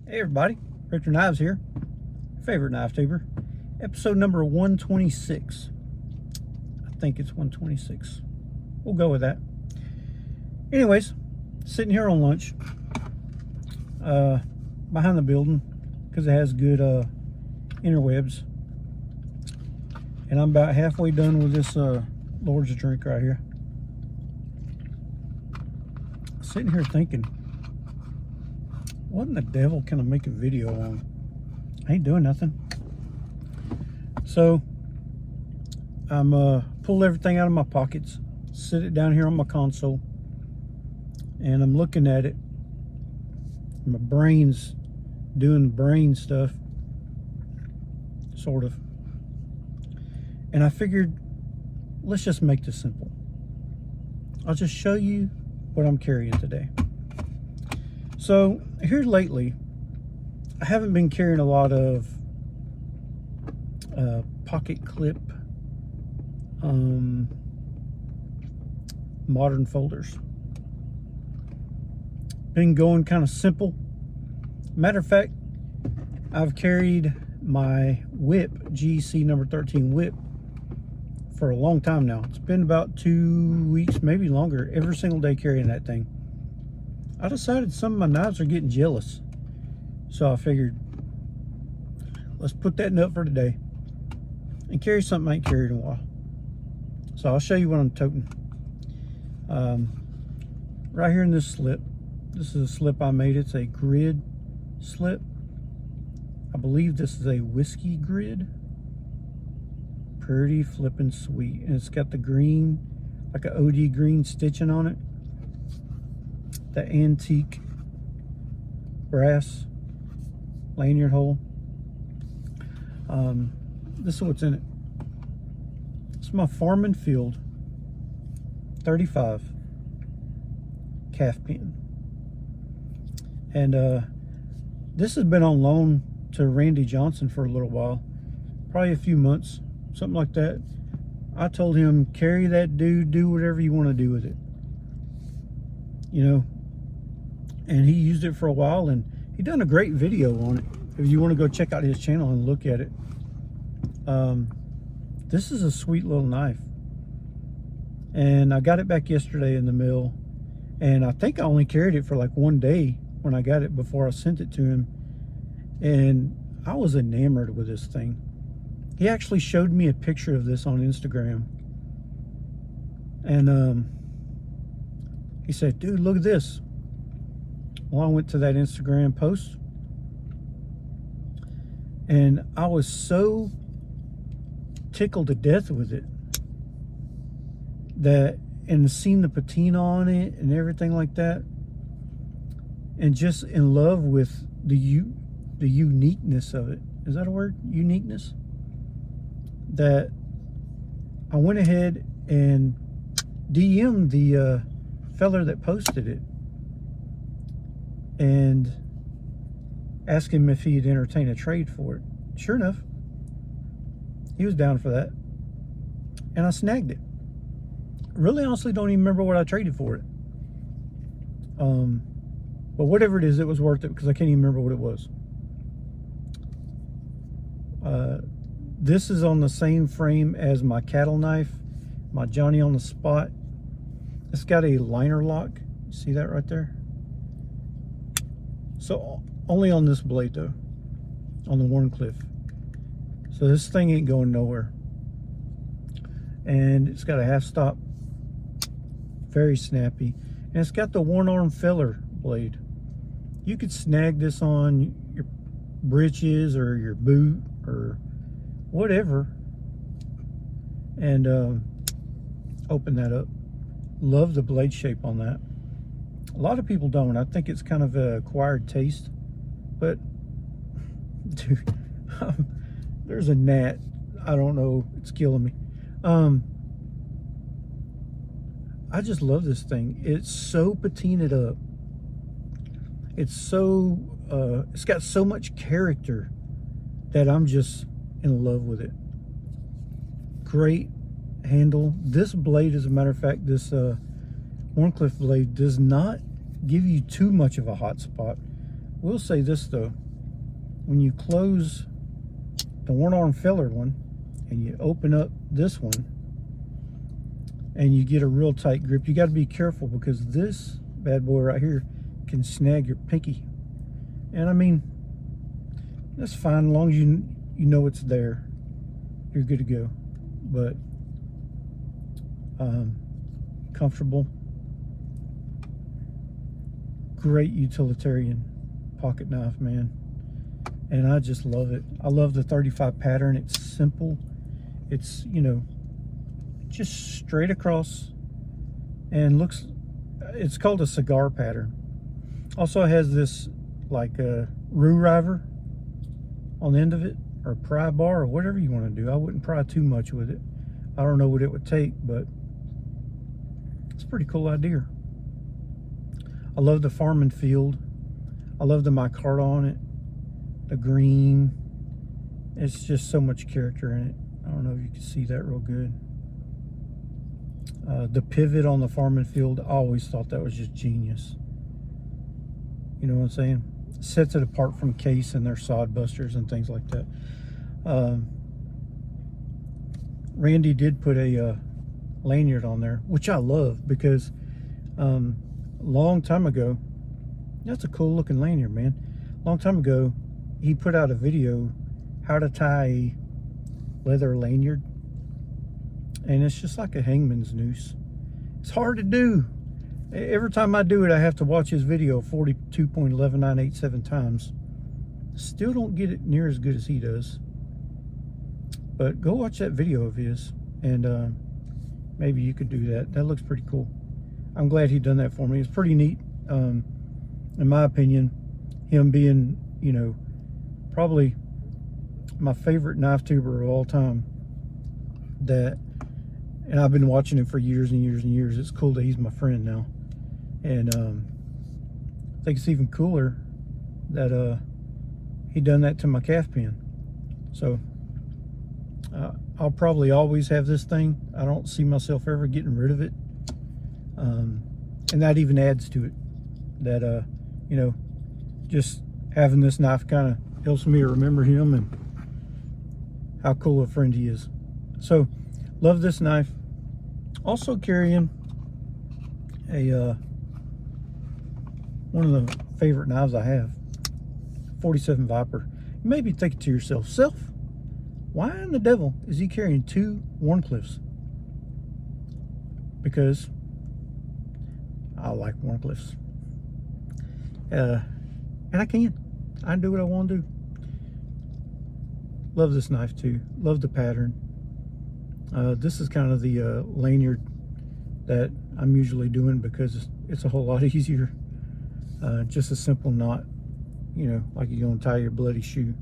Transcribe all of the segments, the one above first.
Hey everybody, Richter Knives here, favorite knife tuber. Episode number 126. I think it's 126. We'll go with that. Anyways, sitting here on lunch, behind the building, because it has good interwebs. And I'm about halfway done with this Lord's drink right here. Sitting here thinking, what in the devil can I make a video on? I ain't doing nothing. So I'm pull everything out of my pockets, sit it down here on my console, and I'm looking at it. My brain's doing brain stuff, sort of. And I figured, let's just make this simple. I'll just show you what I'm carrying today. So here lately, I haven't been carrying a lot of pocket clip modern folders. Been going kind of simple. Matter of fact, I've carried my whip, GC number 13 whip, for a long time now. It's been about 2 weeks, maybe longer, every single day carrying that thing. I decided some of my knives are getting jealous, so I figured, let's put that nut for today and carry something I ain't carried in a while. So I'll show you what I'm toting. Right here in this slip, this is a slip I made. It's a grid slip. I believe this is a whiskey grid. Pretty flippin' sweet, and it's got the green, like a OD green stitching on it. The antique brass lanyard hole. This is what's in it. It's my Farm and Field 35 calf pin. And this has been on loan to Randy Johnson for a little while, probably a few months, something like that. I told him, carry that dude, do whatever you want to do with it, you know. And he used it for a while, and he done a great video on it. If you want to go check out his channel and look at it. This is a sweet little knife, and I got it back yesterday in the mail, and I think I only carried it for like 1 day when I got it before I sent it to him, and I was enamored with this thing. He actually showed me a picture of this on Instagram, and he said, dude, look at this. Well, I went to that Instagram post, and I was so tickled to death with it, that, and seeing the patina on it and everything like that, and just in love with the uniqueness of it. Is that a word? Uniqueness? That I went ahead and DM'd the feller that posted it and asked him if he'd entertain a trade for it. Sure enough, he was down for that, and I snagged it. Really, honestly, don't even remember what I traded for it. But whatever it is, it was worth it, because I can't even remember what it was. This is on the same frame as my cattle knife, my Johnny on the Spot. It's got a liner lock. See that right there? So only on this blade though, on the Warncliffe. So this thing ain't going nowhere. And it's got a half stop, very snappy. And it's got the one arm FELLER blade. You could snag this on your breeches or your boot or whatever, and open that up. Love the blade shape on that. A lot of people don't. I think it's kind of an acquired taste, but dude, there's a gnat. I don't know, it's killing me. I just love this thing. It's so patinaed up. It's so it's got so much character that I'm just in love with it. Great handle. This blade, as a matter of fact, this Warncliffe blade does not give you too much of a hot spot, will say this though, when you close the one-arm feller one and you open up this one and you get a real tight grip, you got to be careful because this bad boy right here can snag your pinky. And I mean, that's fine as long as you know it's there, you're good to go. But comfortable, great utilitarian pocket knife, man. And I just love it. I love the 35 pattern. It's simple. It's, you know, just straight across and looks, it's called a cigar pattern. Also has this like a roux river on the end of it, or a pry bar, or whatever you want to do. I wouldn't pry too much with it. I don't know what it would take, but it's a pretty cool idea. I love the farm and field. I love the micarta on it, the green. It's just so much character in it. I don't know if you can see that real good. The pivot on the farm and field, I always thought that was just genius. You know what I'm saying? Sets it apart from case and their sod busters and things like that. Randy did put a lanyard on there, which I love because a long time ago, that's a cool looking lanyard, man. Long time ago, he put out a video how to tie a leather lanyard, and it's just like a hangman's noose. It's hard to do. Every time I do it, I have to watch his video 42.11987 times. Still don't get it near as good as he does. But go watch that video of his, and maybe you could do that. That looks pretty cool. I'm glad he done that for me. It's pretty neat, in my opinion. Him being, you know, probably my favorite knife tuber of all time. And I've been watching him for years and years and years. It's cool that he's my friend now. And I think it's even cooler that he done that to my calf pen. So I'll probably always have this thing. I don't see myself ever getting rid of it. And that even adds to it. That, you know, just having this knife kind of helps me remember him and how cool a friend he is. So, love this knife. Also carrying a one of the favorite knives I have, 47 Viper. You may be thinking to yourself, why in the devil is he carrying two Warncliffes? Because I like Warncliffes. And I can do what I want to do. Love this knife too. Love the pattern. This is kind of the lanyard that I'm usually doing because it's a whole lot easier. Just a simple knot, you know, like you're going to tie your bloody shoe.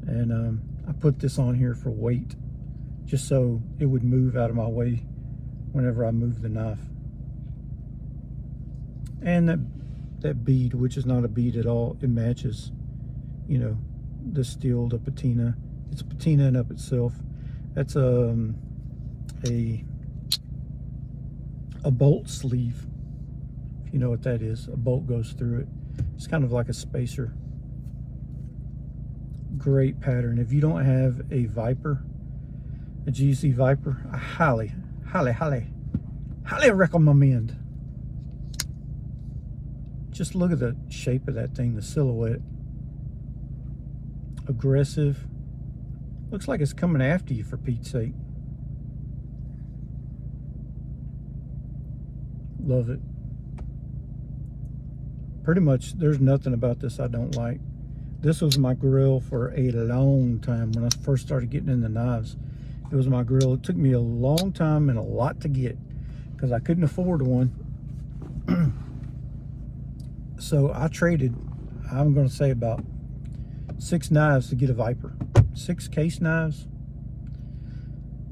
And I put this on here for weight, just so it would move out of my way whenever I move the knife. And that bead, which is not a bead at all, it matches, you know, the steel, the patina. It's a patina in up itself. That's a bolt sleeve, if you know what that is. A bolt goes through it. It's kind of like a spacer. Great pattern. If you don't have a Viper, a GC Viper, I highly recommend. Just look at the shape of that thing, the silhouette. Aggressive. Looks like it's coming after you, for Pete's sake. Love it. Pretty much, there's nothing about this I don't like. This was my grill for a long time when I first started getting into knives. It was my grill. It took me a long time and a lot to get because I couldn't afford one. So I traded, I'm going to say about 6 knives to get a Viper. 6 case knives.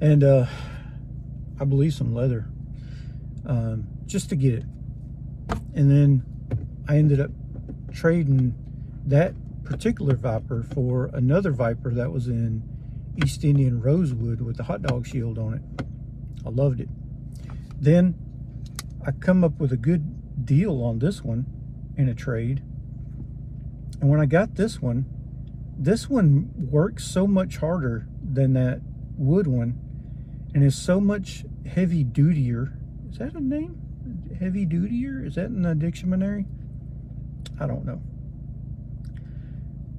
And I believe some leather. Just to get it. And then I ended up trading that particular Viper for another Viper that was in East Indian rosewood with the hot dog shield on it. I loved it. Then I come up with a good deal on this one in a trade, And when I got this one works so much harder than that wood one, and is so much heavy dutier. Is that a name? Heavy dutier? Is that in the dictionary? I don't know.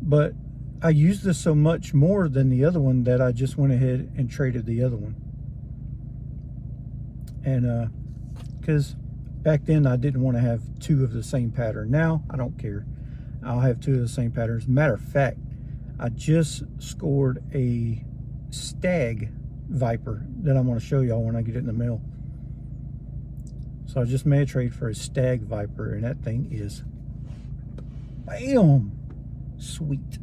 But I used this so much more than the other one that I just went ahead and traded the other one. And because back then I didn't want to have two of the same pattern. Now I don't care. I'll have two of the same patterns. Matter of fact, I just scored a Stag Viper that I'm going to show y'all when I get it in the mail. So I just made a trade for a Stag Viper, and that thing is bam, sweet.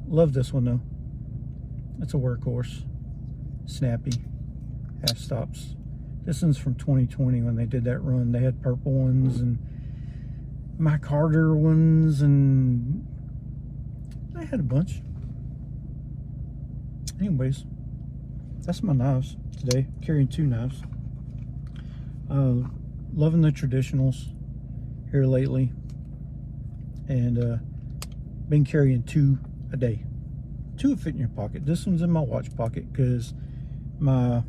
Love this one though. It's a workhorse, snappy, half stops. This one's from 2020 when they did that run. They had purple ones and my Carter ones, and they had a bunch. Anyways, that's my knives today. Carrying two knives. Loving the traditionals here lately, and been carrying two a day. Two will fit in your pocket. This one's in my watch pocket because my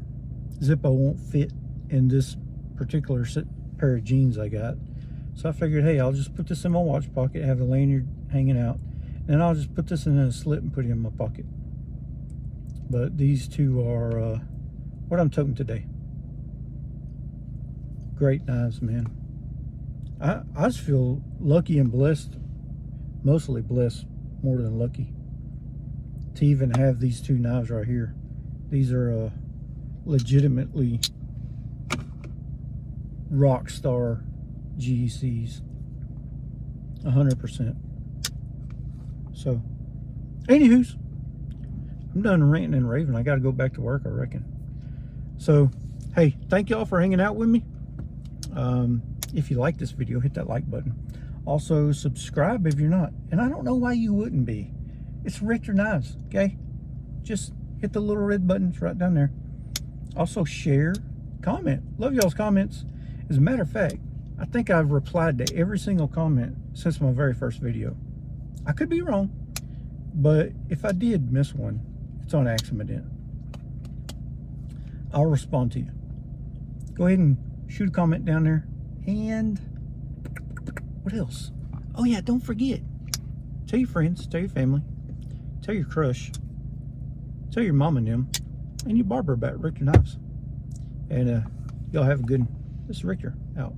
Zippo won't fit in this particular pair of jeans I got. So I figured, hey, I'll just put this in my watch pocket, have the lanyard hanging out, and I'll just put this in a slip and put it in my pocket. But these two are what I'm toting today. Great knives, man. I just feel lucky and blessed, mostly blessed more than lucky, to even have these two knives right here. These are legitimately rock star GECs, 100%. So, anywho's, I'm done ranting and raving. I got to go back to work, I reckon. So, hey, thank y'all for hanging out with me. If you like this video, hit that like button. Also, subscribe if you're not. And I don't know why you wouldn't be. It's Richter Knives, okay? Just hit the little red button. It's right down there. Also, share, comment. Love y'all's comments. As a matter of fact, I think I've replied to every single comment since my very first video. I could be wrong, but if I did miss one, it's on accident. I'll respond to you. Go ahead and shoot a comment down there. And what else? Oh yeah, don't forget. Tell your friends, tell your family, tell your crush, tell your mom and them, and your barber about Richter Knives. And y'all have a good one. This is Richter, out.